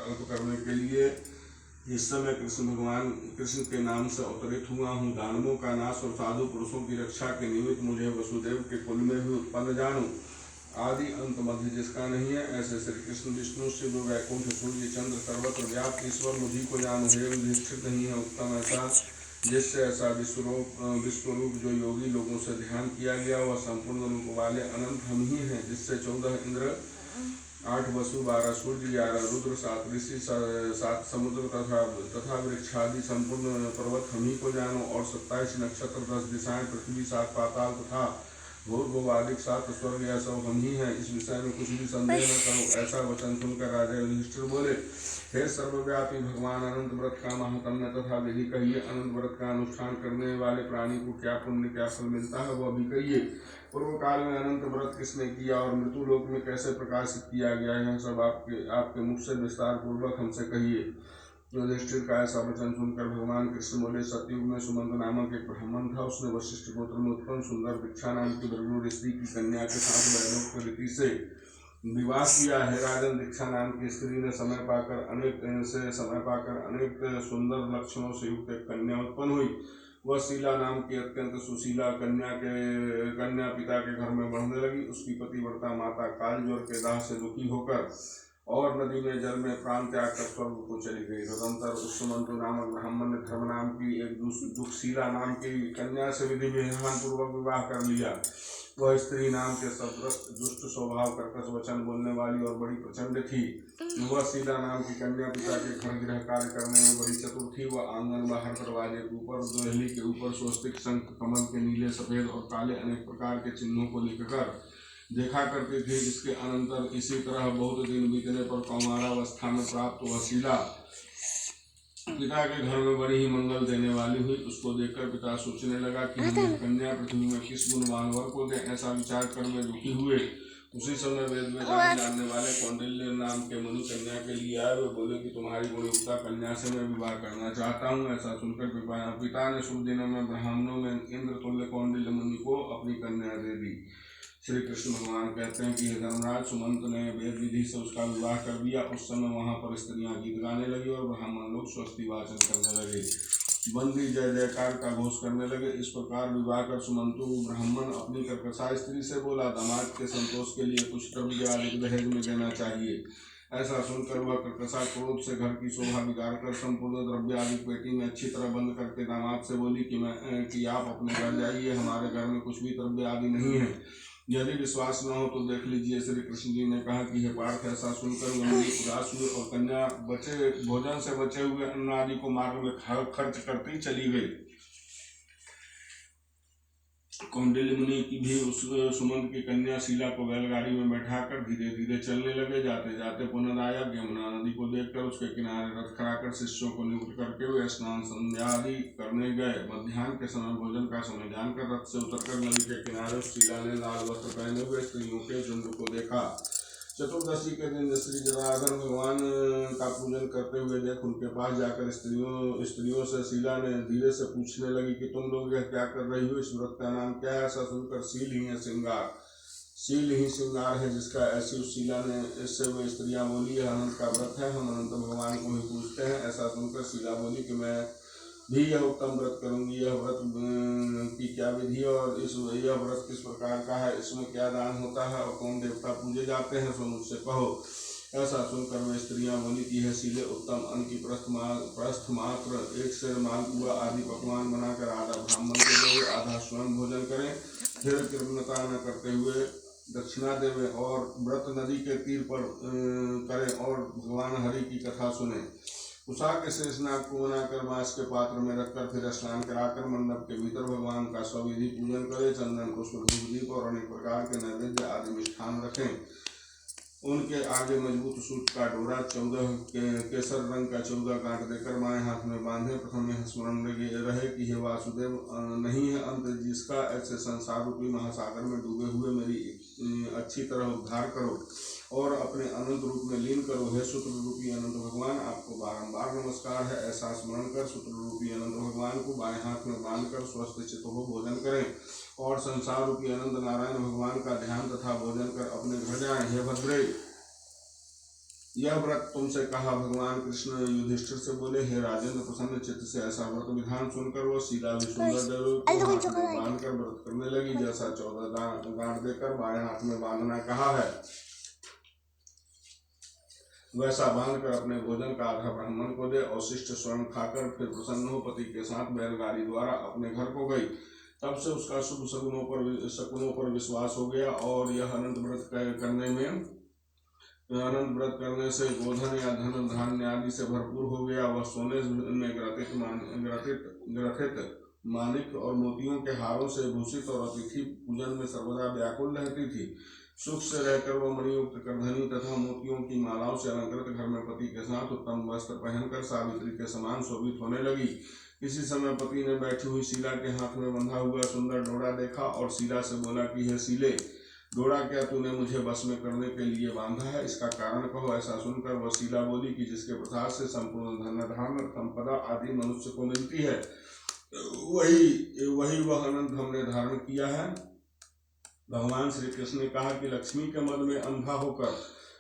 अर्थ करने के लिए इस समय कृष्ण के नाम से अवतरित हुआ हूँ। दानवों का नाश और साधु पुरुषों की रक्षा के निमित्त मुझे वसुदेव के कुल में भी उत्पन्न जानो। आदि अंत मध्य जिसका नहीं है, ऐसे श्री कृष्ण विष्णु शिव वैकुंठ सूर्य चंद्र सर्वत्र व्याप्त ईश्वर मुझी को जानो। हे युधिष्ठिर, नहीं है उत्तम ऐसा जिससे ऐसा विश्वरूप जो योगी लोगों से ध्यान किया गया, वह संपूर्ण रूप वाले अनंत हम ही हैं, जिससे 14 इंद्र, 8 वसु, 12 सूर्य, 11 रुद्र, 7 ऋषि, 7 समुद्र तथा वृक्षादि संपूर्ण पर्वत हम ही को जानो। और 27 नक्षत्र, 10 दिशाएं, पृथ्वी, 7 पाताल तथा भूर्भुवादिक 7 स्वर्ग, यह सब हम ही हैं। इस विषय में कुछ भी संदेह न करो। ऐसा वचन सुनकर राजा युधिष्ठिर बोले, हे सर्वव्यापी भगवान, अनंत व्रत का महात्म्य तथा विधि कहिए। अनंत व्रत का अनुष्ठान करने वाले प्राणी को क्या पुण्य क्या फल मिलता है, वह भी कहिए। पूर्व काल में अनंत व्रत किसने किया और मृत्यु लोक में कैसे प्रकाशित किया गया, यह सब आपके मुख से विस्तार पूर्वक हमसे कहिए। युधिष्ठिर का ऐसा वचन सुनकर भगवान कृष्ण बोले, सतयुग में सुमंत नामक एक ब्राह्मण था। उसने वशिष्ठ गोत्र में उत्पन्न सुंदर दीक्षा नाम की भृगु स्त्री की कन्या के साथ वैदिक रीति से विवाह किया है। राजन, दीक्षा नाम की स्त्री ने समय पाकर अनेक सुंदर लक्षणों से युक्त एक कन्या उत्पन्न हुई। वह शीला नाम की अत्यंत सुशीला कन्या पिता के घर में बढ़ने लगी। उसकी पतिव्रता माता काल ज्वर के दाह से दुखी होकर और नदी में जल में प्राण त्याग कर स्वर्ग को चली गई। तदंतर उस सुमंतु नामक ब्राह्मण ने धर्म नाम की एक दुखशीला नाम की कन्या से विधि विधान पूर्वक विवाह कर लिया। वह स्त्री नाम के सदग्रस्त दुष्ट स्वभाव, कर्कश वचन बोलने वाली और बड़ी प्रचंड थी। वह शीला नाम की कन्या पिता के घर गृह कार्य करने में बड़ी चतुर थी। वह आंगन बाहर दरवाजे के ऊपर दोहली के ऊपर स्वस्तिक, शंख, कमल के नीले, सफेद और काले अनेक प्रकार के चिन्हों को लिखकर देखा करती थी। इसके अनंतर इसी तरह बहुत दिन बीतने पर कौमारावस्था में प्राप्त वह शीला पिता के घर में बड़ी ही मंगल देने वाली हुई। उसको देखकर पिता सोचने लगा कि हम यह कन्या पृथ्वी में किस गुणवान वर को दें। ऐसा विचार कर वे दुखी हुए। उसी समय वेद में जानने वाले कौंडिल्य नाम के मुनि कन्या के लिए आए। वे बोले कि तुम्हारी गुणयुक्ता कन्या से मैं विवाह करना चाहता हूँ। ऐसा सुनकर पिता ने शुभ दिनों में ब्राह्मणों में इंद्र तुल्य कौंडिल्य मुनि को अपनी कन्या दे दी। श्री कृष्ण भगवान कहते हैं कि धर्मराज, सुमंत ने वेद विधि से उसका विवाह कर दिया। उस समय वहां पर स्त्रियां गीत गाने लगी और ब्राह्मण लोग स्वस्ति वाचन करने लगे। बंदी जय जयकार का घोष करने लगे। इस प्रकार विवाह कर सुमंतु ब्राह्मण अपनी कर्कशा स्त्री से बोला, दामाद के संतोष के लिए कुछ द्रव्य आदि दहेज में देना चाहिए। ऐसा सुनकर वह कर्कशा क्रोध से घर की शोभा बिगाड़ कर संपूर्ण द्रव्य आदि पेटी में अच्छी तरह बंद करके दामाद से बोली कि आप अपने घर जाइए, हमारे घर में कुछ भी द्रव्य आदि नहीं है। यदि विश्वास न हो तो देख लीजिए। श्री कृष्ण जी ने कहा कि हे पार्थ, ऐसा सुनकर गंभीर उदास हुए और कन्या भोजन से बचे हुए अन्न आदि को मार्ग में खर्च करती चली गई। कौंडिल्य मुनि की भी उस सुमंत की कन्या शीला को बैलगाड़ी में बैठाकर धीरे धीरे चलने लगे। जाते जाते पुनरायाग यमुना नदी को देखकर उसके किनारे रथ खड़ाकर शिष्यों को नियुक्त करके वे स्नान संध्या आदि करने गए। मध्याह्न के समय भोजन का समय जानकर रथ से उतरकर नदी के किनारे उस शीला ने लाल वस्त्र पहने हुए स्त्रियों के झुंड को देखा। चतुर्दशी के दिन श्री जनार्दन भगवान का पूजन करते हुए देख उनके पास जाकर स्त्रियों से शीला ने धीरे से पूछने लगी कि तुम लोग यह क्या कर रही हो, इस व्रत का नाम क्या है। ऐसा सुनकर शील ही श्रृंगार है जिसका, ऐसी उस शीला ने इससे वे स्त्रियां बोली, यह अनंत का व्रत है, हम अनंत भगवान को ही पूजते हैं। ऐसा सुनकर शीला बोली कि मैं भी यह उत्तम व्रत करूंगी। यह व्रत की क्या विधि और यह व्रत किस प्रकार का है, इसमें क्या दान होता है और कौन देवता पूजे जाते हैं, सो मुझसे कहो। ऐसा सुनकर वे स्त्रियां बोली कि यह शीले उत्तम अन्न की प्रस्थ मात्र एक सेर मालपुआ आदि पकवान बनाकर आधा ब्राह्मण को दे, आधा स्वयं भोजन करें, फिर कृतज्ञता न करते हुए दक्षिणा देवे और व्रत नदी के तीर पर करें और भगवान हरि की कथा सुने। उषा के शेषनाग को बनाकर बांस के पात्र में रखकर फिर स्नान कराकर मंडप के भीतर भगवान का स्वविधि पूजन करें। चंदन, पुष्प, धूप, दीप और अनेक प्रकार के नैवेद्य आदि मिष्ठान रखें। उनके आगे मजबूत सूत का डोरा 14 केसर रंग का 14 गांठ देकर बाएं हाथ में बांधे। प्रथम यह स्मरण रहे कि हे वासुदेव, नहीं है अंत जिसका, ऐसे संसार रूपी महासागर में डूबे हुए मेरी अच्छी तरह उद्धार करो और अपने अनंत रूप में लीन करो। हे सूत्र रूपी अनंत भगवान, आपको बारंबार नमस्कार है। ऐसा स्मरण कर सूत्र रूपी अनंत भगवान को बाएं हाथ में बांधकर स्वस्थ चित्त हो भोजन करें और संसार रूपी अनंत नारायण भगवान का ध्यान तथा भोजन कर अपने घर जाएं। हे भद्रे, यह व्रत तुमसे कहा। भगवान कृष्ण युधिष्ठिर से बोले, हे राजेंद्र, प्रसन्न चित्त से ऐसा व्रत विधान सुनकर वह शीला भी सुंदर जलों को हाथ में बांधकर व्रत करने लगी, जैसा 14 गांठ देकर बाएं हाथ में बांधना कहा है वैसा बांधकर अपने भोजन का आधा ब्राह्मण को दे और शिष्ट स्वयं खाकर फिर प्रसन्न हो पति के साथ बैलगाड़ी द्वारा अपने घर को गई। तब से उसका शुभ शकुनों पर विश्वास हो गया और यह अनंत व्रत करने से गोधन या धन धान्य आदि से भरपूर हो गया। वह सोने में ग्रथित माणिक और मोतियों के हारों से भूषित और अतिथि पूजन में सर्वदा व्याकुल रहती थी। सुख से रहकर वह मणियुक्त करधनी तथा मोतियों की मालाओं से अलंकृत घर में पति के साथ उत्तम वस्त्र पहनकर सावित्री के समान शोभित होने लगी। इसी समय पति ने बैठी हुई शीला के हाथ में बंधा हुआ सुंदर डोरा देखा और शीला से बोला कि हे शीले, डोरा क्या तूने मुझे बस में करने के लिए बांधा है? इसका कारण कहो। ऐसा सुनकर वह शीला बोली कि जिसके प्रसाद से संपूर्ण धन धाम संपदा आदि मनुष्य को मिलती है, वही वह अनंत हमने धारण किया है। भगवान श्री कृष्ण ने कहा कि लक्ष्मी के मद में अंधा होकर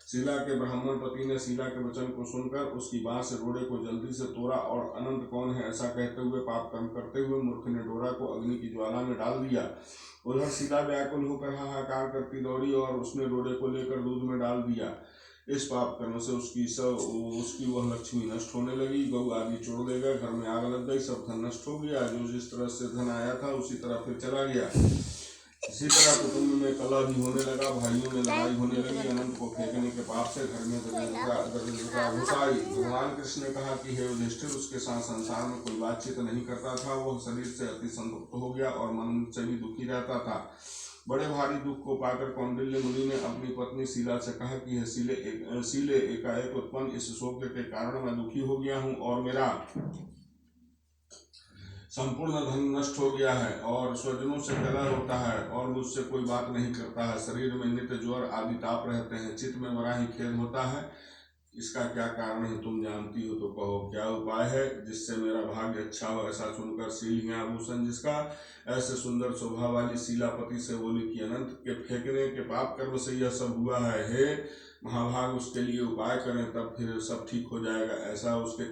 शीला के ब्राह्मण पति ने शीला के वचन को सुनकर उसकी बात से डोरे को जल्दी से तोड़ा और अनंत कौन है ऐसा कहते हुए पाप कर्म करते हुए मूर्ख ने डोरा को अग्नि की ज्वाला में डाल दिया। उधर शीला व्याकुल होकर हाहाकार करती दौड़ी और उसने डोरे को लेकर दूध में डाल दिया। इस पाप कर्म से उसकी वह लक्ष्मी नष्ट होने लगी। गौ आदि चोर ले गए, घर में आग लग गई, सब धन नष्ट हो गया। जो जिस तरह से धन आया था उसी तरह फिर चला गया। इसी तरह कुटुंब में कलह भी होने लगा, भाइयों में लड़ाई होने लगी। अनंत को फेंकने के पाप से घर में दरिद्रता घुस आई। भगवान कृष्ण ने कहा कि हे युधिष्ठिर, उसके साथ संसार में कोई बातचीत नहीं करता था। वह शरीर से अति संतुष्ट हो गया और मन से भी दुखी रहता था। बड़े भारी दुख को पाकर कौंडिल्य मुनि ने अपनी पत्नी शीला से कहा कि हे शीले, एकाएक उत्पन्न इस शोक के कारण मैं दुखी हो गया हूँ और मेरा संपूर्ण धन नष्ट हो गया है और स्वजनों से कलह होता है और मुझसे कोई बात नहीं करता है। शरीर में नित्य ज्वर आदि ताप रहते हैं, चित्त में बड़ा ही खेद होता है। इसका क्या कारण है तुम जानती हो तो कहो, क्या उपाय है जिससे मेरा भाग्य अच्छा हो? ऐसा सुनकर शीलिया आभूषण जिसका ऐसे सुंदर स्वभाव वाली शीलापति से बोली कि अनंत के फेंकने के पाप कर्म से यह सब हुआ है। हे महाभाग, उसके लिए उपाय करें, तब फिर सब ठीक हो जाएगा। ऐसा उसके